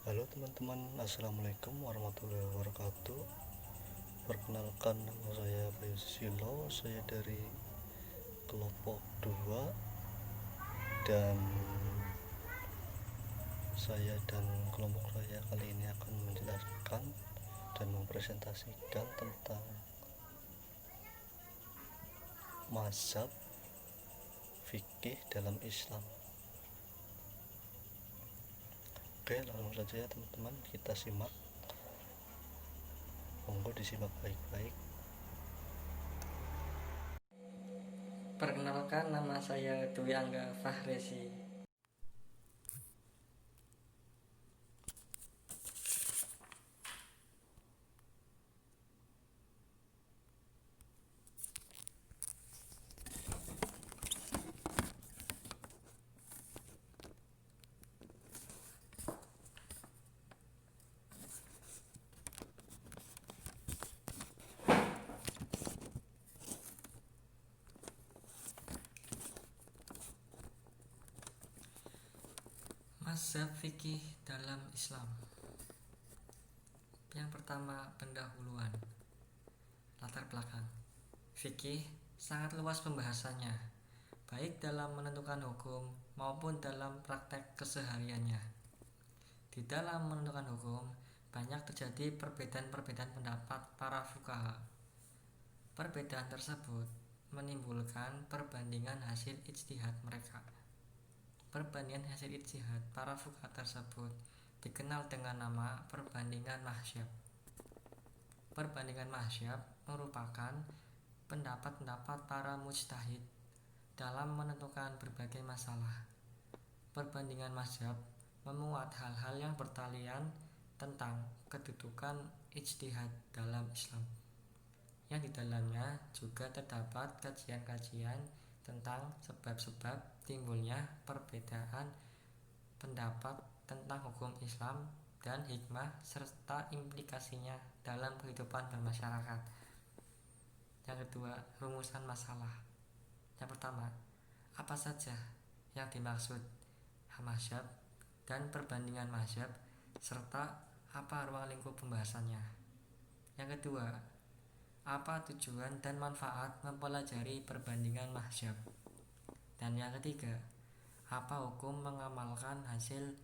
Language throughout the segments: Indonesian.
Halo teman-teman, assalamualaikum warahmatullahi wabarakatuh. Perkenalkan, nama saya Bayu Susilo, saya dari kelompok 2, dan saya dan kelompok saya kali ini akan menjelaskan dan mempresentasikan tentang mazhab fikih dalam Islam. Oke, langsung saja ya teman-teman, kita simak. Monggo disimak baik-baik. Perkenalkan, nama saya Dwi Angga Fahrezi. Mazhab fikih dalam Islam. Yang pertama, pendahuluan. Latar belakang. Fikih sangat luas pembahasannya, baik dalam menentukan hukum maupun dalam praktek kesehariannya. Di dalam menentukan hukum, banyak terjadi perbedaan-perbedaan pendapat para fuqaha. Perbedaan tersebut menimbulkan perbandingan hasil ijtihad mereka. Perbandingan hasil ijtihad para fuqaha tersebut dikenal dengan nama perbandingan mahsyab. Perbandingan mahsyab merupakan pendapat-pendapat para mujtahid dalam menentukan berbagai masalah. Perbandingan mazhab memuat hal-hal yang bertalian tentang kedudukan ijtihad dalam Islam, yang di dalamnya juga terdapat kajian-kajian tentang sebab-sebab timbulnya perbedaan pendapat tentang hukum Islam dan hikmah serta implikasinya dalam kehidupan bermasyarakat. Yang kedua, rumusan masalah. Yang pertama, apa saja yang dimaksud mazhab dan perbandingan mazhab serta apa ruang lingkup pembahasannya. Yang kedua, apa tujuan dan manfaat mempelajari perbandingan mazhab. Dan yang ketiga, apa hukum mengamalkan hasil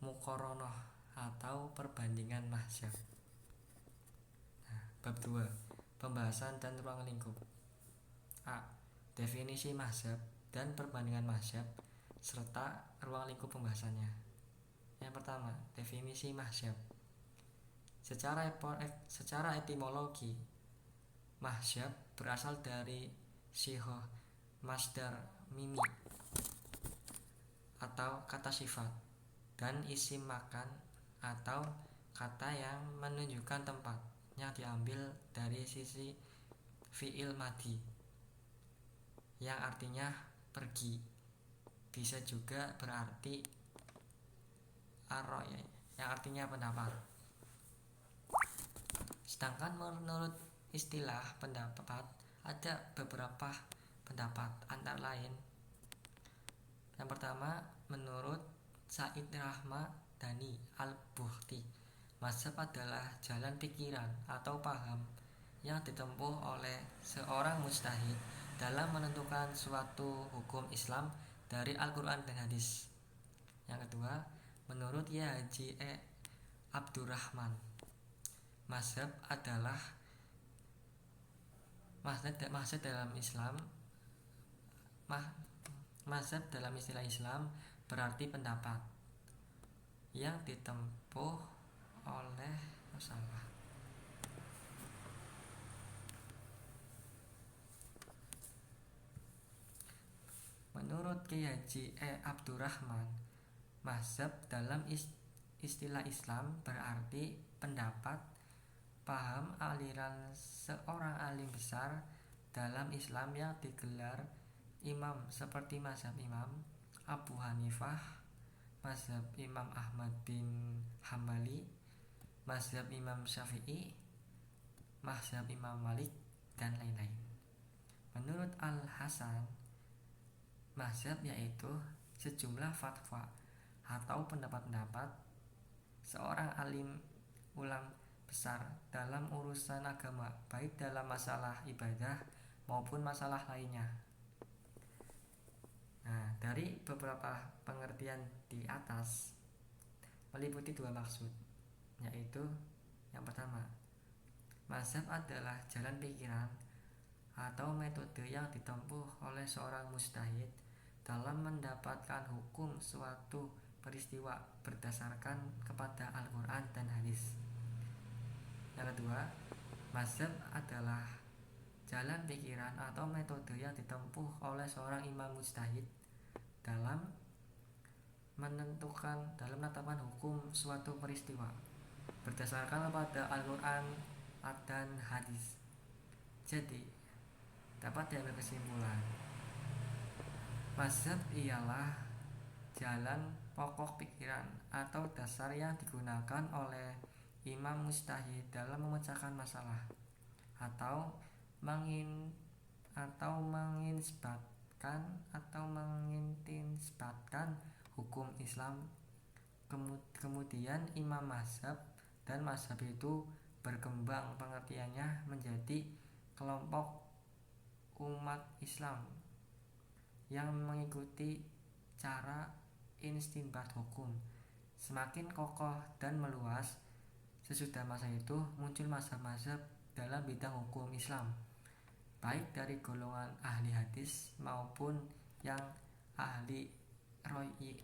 muqaranah atau perbandingan mazhab. Bab 2, pembahasan dan ruang lingkup. A. Definisi mazhab dan perbandingan mazhab serta ruang lingkup pembahasannya. Yang pertama, definisi mazhab. Secara etimologi, mazhab berasal dari sihah masdar mimi atau kata sifat, dan isim makan atau kata yang menunjukkan tempat, yang diambil dari sisi fi'il madi yang artinya pergi. Bisa juga berarti ar-ra'y yang artinya pendapat. Sedangkan menurut istilah pendapat, ada beberapa pendapat, antara lain yang pertama, menurut Said Rahmadani Al-Bukhti, mazhab adalah jalan pikiran atau paham yang ditempuh oleh seorang mujtahid dalam menentukan suatu hukum Islam dari Al-Quran dan Hadis. Yang kedua, menurut Haji Abdurrahman, mazhab adalah mazhab dalam Islam. Mazhab dalam istilah Islam berarti pendapat yang ditempuh oleh Menurut Haji Abdurrahman, mazhab dalam istilah Islam berarti pendapat, paham, aliran seorang alim besar dalam Islam yang digelar imam, seperti mazhab Imam Abu Hanifah, mazhab Imam Ahmad bin Hambali, mazhab Imam Syafi'i, mazhab Imam Malik, dan lain-lain. Menurut Al-Hasan, mazhab yaitu sejumlah fatwa atau pendapat-pendapat seorang alim ulam besar dalam urusan agama, baik dalam masalah ibadah maupun masalah lainnya. Nah, dari beberapa pengertian di atas meliputi dua maksud, yaitu yang pertama, mazhab adalah jalan pikiran atau metode yang ditempuh oleh seorang mujtahid dalam mendapatkan hukum suatu peristiwa berdasarkan kepada Al-Quran dan hadis. Yang kedua, mazhab adalah jalan pikiran atau metode yang ditempuh oleh seorang imam mujtahid dalam menetapkan hukum suatu peristiwa berdasarkan kepada Al-Quran dan hadis. Jadi dapat diambil kesimpulan, mazhab ialah jalan pokok pikiran atau dasar yang digunakan oleh imam mujtahid dalam memecahkan masalah atau menginsbatkan hukum Islam. Kemudian imam mazhab dan mazhab itu berkembang pengertiannya menjadi kelompok umat Islam yang mengikuti cara istinbat hukum. Semakin kokoh dan meluas sesudah masa itu muncul mazhab-mazhab dalam bidang hukum Islam, baik dari golongan ahli hadis maupun yang ahli ro'i.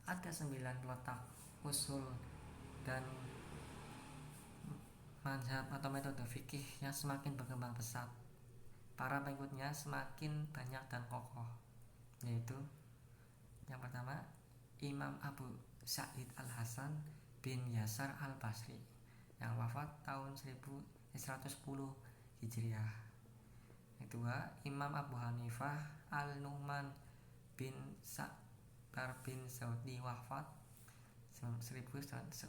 Ada 9 letak usul dan mazhab atau metode fikih yang semakin berkembang pesat. Para pengikutnya semakin banyak dan kokoh, yaitu yang pertama, Imam Abu Sa'id Al-Hasan bin Yasar Al-Basri yang wafat tahun 1110 Hijriah. Yang kedua, Imam Abu Hanifah Al-Nu'man bin Sa'bar bin Saudi wafat 150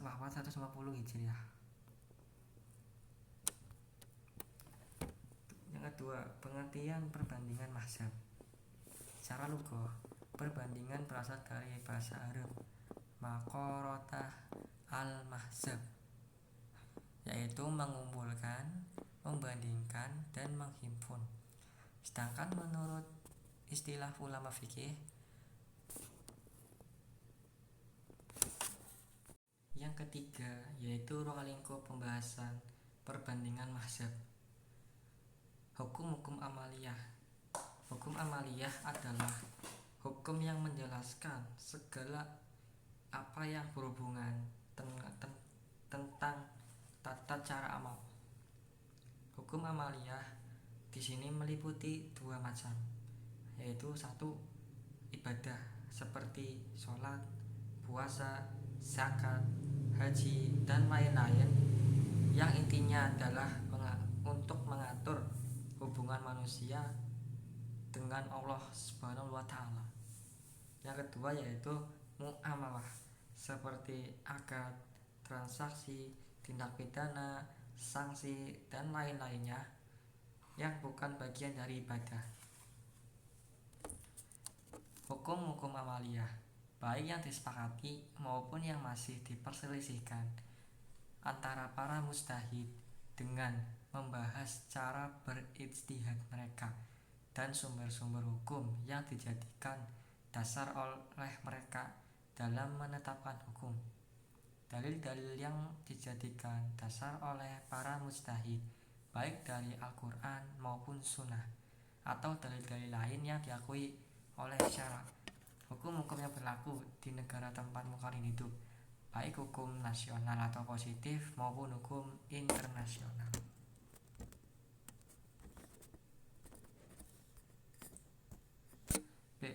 Hijriah. Yang kedua, pengertian perbandingan mazhab. Secara lughah, perbandingan berasal dari bahasa Arab maqaratah al-mahzab, yaitu mengumpulkan, membandingkan, dan menghimpun. Sedangkan menurut istilah ulama fikih, yang ketiga yaitu ruang lingkup pembahasan perbandingan mazhab. Hukum-hukum amaliyah. Hukum amaliyah adalah hukum yang menjelaskan segala apa yang berhubungan tentang tata cara amal. Hukum amaliyah di sini meliputi dua macam, yaitu satu, ibadah seperti sholat, puasa, zakat, haji, dan lain-lain, yang intinya adalah untuk mengatur hubungan manusia dengan Allah Subhanahu wa Ta'ala. Yang kedua yaitu muamalah seperti akad, transaksi, tindak pidana, sanksi, dan lain-lainnya yang bukan bagian dari ibadah. Hukum-hukum amaliyah, baik yang disepakati maupun yang masih diperselisihkan antara para mujtahid dengan membahas cara berijtihad mereka dan sumber-sumber hukum yang dijadikan dasar oleh mereka dalam menetapkan hukum. Dalil-dalil yang dijadikan dasar oleh para mujtahid baik dari Al-Quran maupun Sunnah atau dalil-dalil lain yang diakui oleh syara. Hukum-hukum yang berlaku di negara tempatmu kalian hidup, baik hukum nasional atau positif maupun hukum internasional. B.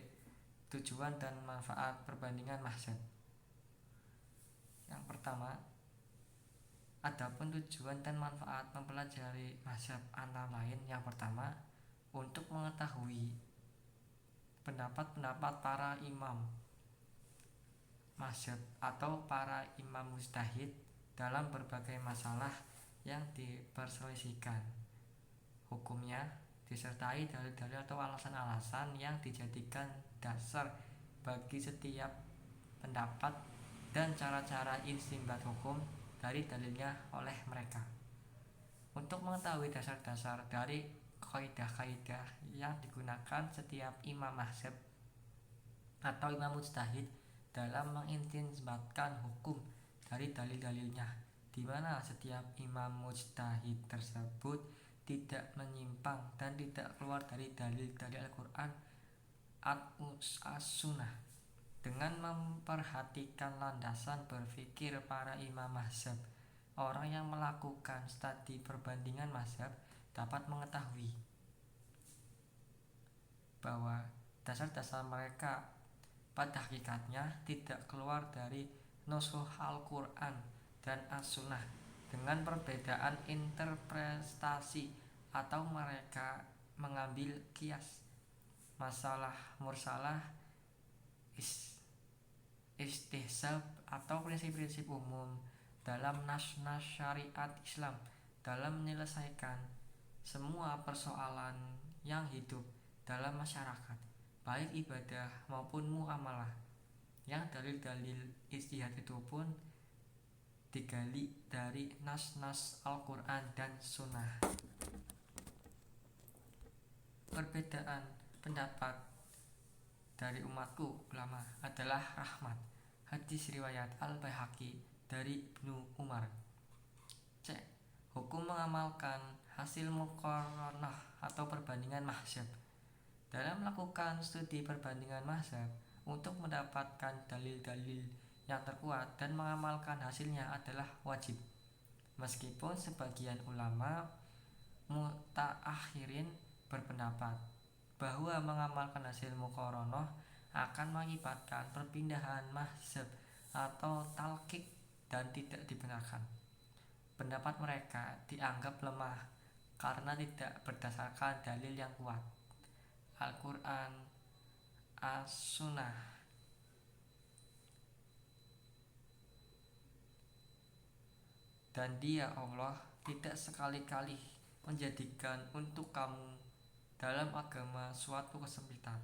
Tujuan dan manfaat perbandingan mazhab. Yang pertama, adapun tujuan dan manfaat mempelajari mazhab antara lain, yang pertama, untuk mengetahui pendapat-pendapat para imam mazhab atau para imam mujtahid dalam berbagai masalah yang diperselisihkan hukumnya, disertai dalil-dalil atau alasan-alasan yang dijadikan dasar bagi setiap pendapat dan cara-cara istinbat hukum dari dalilnya oleh mereka. Untuk mengetahui dasar-dasar dari kaidah-kaidah yang digunakan setiap imam mazhab atau imam mujtahid dalam mengistinbatkan hukum dari dalil-dalilnya, di mana setiap imam mujtahid tersebut tidak menyimpang dan tidak keluar dari dalil-dalil Al-Quran atau As-Sunnah. Dengan memperhatikan landasan berpikir para imam mazhab, orang yang melakukan studi perbandingan mazhab dapat mengetahui bahwa dasar-dasar mereka pada hakikatnya tidak keluar dari nusuh Al-Quran dan As-Sunnah, dengan perbedaan interpretasi atau mereka mengambil kias, masalah mursalah, istihsab atau prinsip-prinsip umum dalam nas-nas syariat Islam dalam menyelesaikan semua persoalan yang hidup dalam masyarakat, baik ibadah maupun muamalah. Yang dalil-dalil ijtihad itu pun digali dari nas-nas Al-Quran dan Sunnah. Perbedaan pendapat dari umatku ulama adalah rahmat. Hadis riwayat Al-Baihaqi dari Ibnu Umar. C. Hukum mengamalkan hasil muqaranah atau perbandingan mazhab. Dalam melakukan studi perbandingan mazhab untuk mendapatkan dalil-dalil yang terkuat dan mengamalkan hasilnya adalah wajib. Meskipun sebagian ulama mutaakhirin berpendapat bahwa mengamalkan hasil muqaranah akan mengakibatkan perpindahan mazhab atau talqik dan tidak dibenarkan. Pendapat mereka dianggap lemah karena tidak berdasarkan dalil yang kuat, Al-Quran, As-Sunnah. Dan Dia Allah tidak sekali-kali menjadikan untuk kamu dalam agama suatu kesempitan.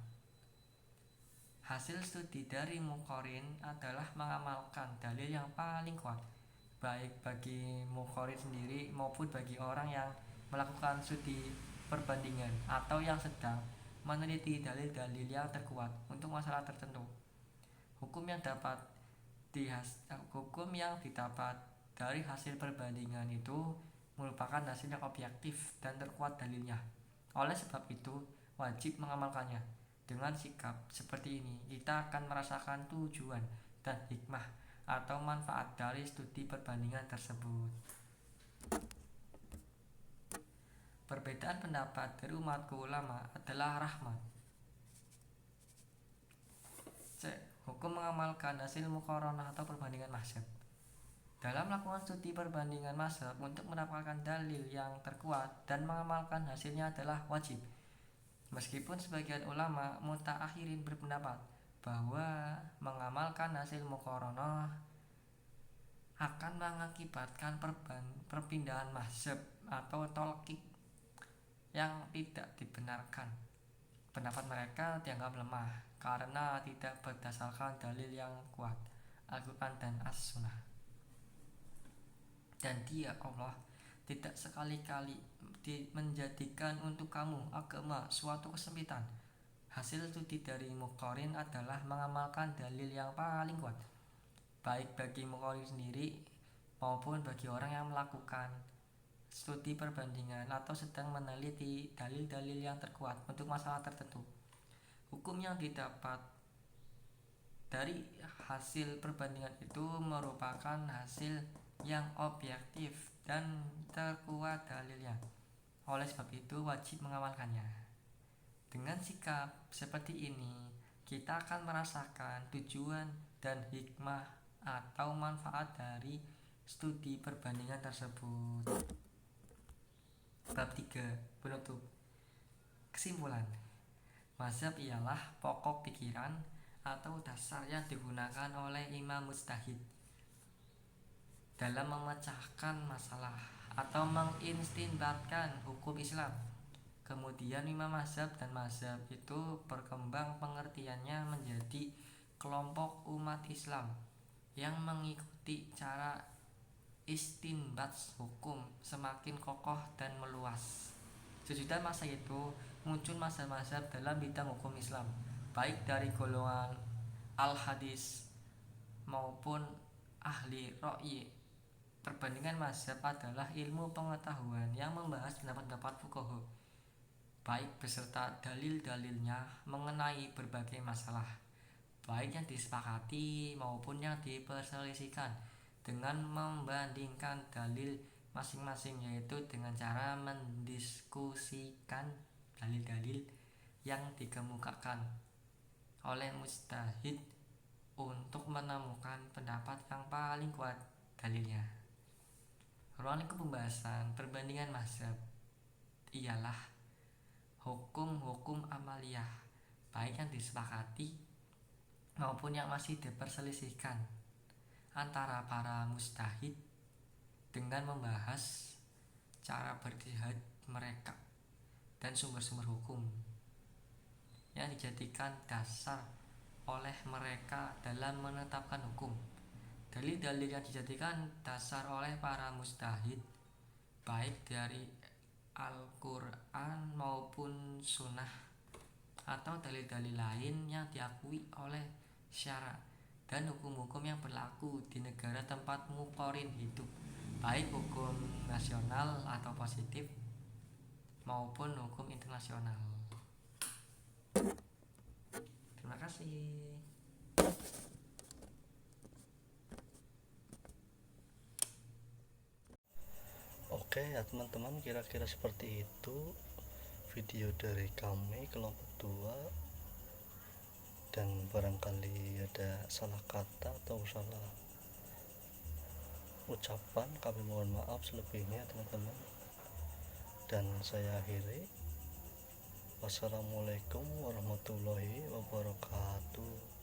Hasil studi dari muqarrin adalah mengamalkan dalil yang paling kuat, baik bagi muqarrin sendiri maupun bagi orang yang melakukan studi perbandingan atau yang sedang meneliti dalil-dalil yang terkuat untuk masalah tertentu. Hukum yang didapat dari hasil perbandingan itu merupakan hasil yang objektif dan terkuat dalilnya. Oleh sebab itu, wajib mengamalkannya. Dengan sikap seperti ini, kita akan merasakan tujuan dan hikmah atau manfaat dari studi perbandingan tersebut. Perbedaan pendapat dari umatku ulama adalah rahmat. C. Hukum mengamalkan hasil muqaranah atau perbandingan mazhab. Dalam melakukan studi perbandingan mazhab untuk mendapatkan dalil yang terkuat dan mengamalkan hasilnya adalah wajib. Meskipun sebagian ulama mutaakhirin berpendapat bahwa mengamalkan hasil muqaranah akan mengakibatkan perpindahan mazhab atau talqik yang tidak dibenarkan. Pendapat mereka dianggap lemah karena tidak berdasarkan dalil yang kuat, Al-Quran dan As-Sunnah. Dan Dia Allah tidak sekali-kali menjadikan untuk kamu agama suatu kesempitan. Hasil studi dari muqarrin adalah mengamalkan dalil yang paling kuat, baik bagi muqarrin sendiri maupun bagi orang yang melakukan studi perbandingan atau sedang meneliti dalil-dalil yang terkuat untuk masalah tertentu. Hukum yang didapat dari hasil perbandingan itu merupakan hasil yang objektif dan terkuat dalilnya. Oleh sebab itu wajib mengamalkannya. Dengan sikap seperti ini, kita akan merasakan tujuan dan hikmah atau manfaat dari studi perbandingan tersebut. Bab 3. Penutup. Kesimpulan. Mazhab ialah pokok pikiran atau dasar yang digunakan oleh imam mujtahid dalam memecahkan masalah atau mengistinbatkan hukum Islam. Kemudian imam mazhab dan mazhab itu berkembang pengertiannya menjadi kelompok umat Islam yang mengikuti cara istinbats hukum semakin kokoh dan meluas. Sesudah masa itu muncul mazhab-mazhab dalam bidang hukum Islam, baik dari golongan al-hadis maupun ahli ra'yi. Perbandingan mazhab adalah ilmu pengetahuan yang membahas pendapat-pendapat fuqaha, baik beserta dalil-dalilnya mengenai berbagai masalah, baik yang disepakati maupun yang diperselisihkan, dengan membandingkan dalil masing-masing, yaitu dengan cara mendiskusikan dalil-dalil yang dikemukakan oleh mujtahid untuk menemukan pendapat yang paling kuat dalilnya. Ruang lingkup pembahasan perbandingan mazhab ialah hukum-hukum amaliyah, baik yang disepakati maupun yang masih diperselisihkan antara para mujtahid, dengan membahas cara berijtihad mereka dan sumber-sumber hukum yang dijadikan dasar oleh mereka dalam menetapkan hukum. Dalil-dalil yang dijadikan dasar oleh para mujtahid, baik dari Al-Quran maupun Sunnah, atau dalil-dalil lain yang diakui oleh syara dan hukum-hukum yang berlaku di negara tempat muqarrin hidup, baik hukum nasional atau positif maupun hukum internasional. Terima kasih. Oke ya teman-teman, kira-kira seperti itu video dari kami kelompok 2, dan barangkali ada salah kata atau salah ucapan, kami mohon maaf selebihnya teman-teman, dan saya akhiri. Wassalamualaikum warahmatullahi wabarakatuh.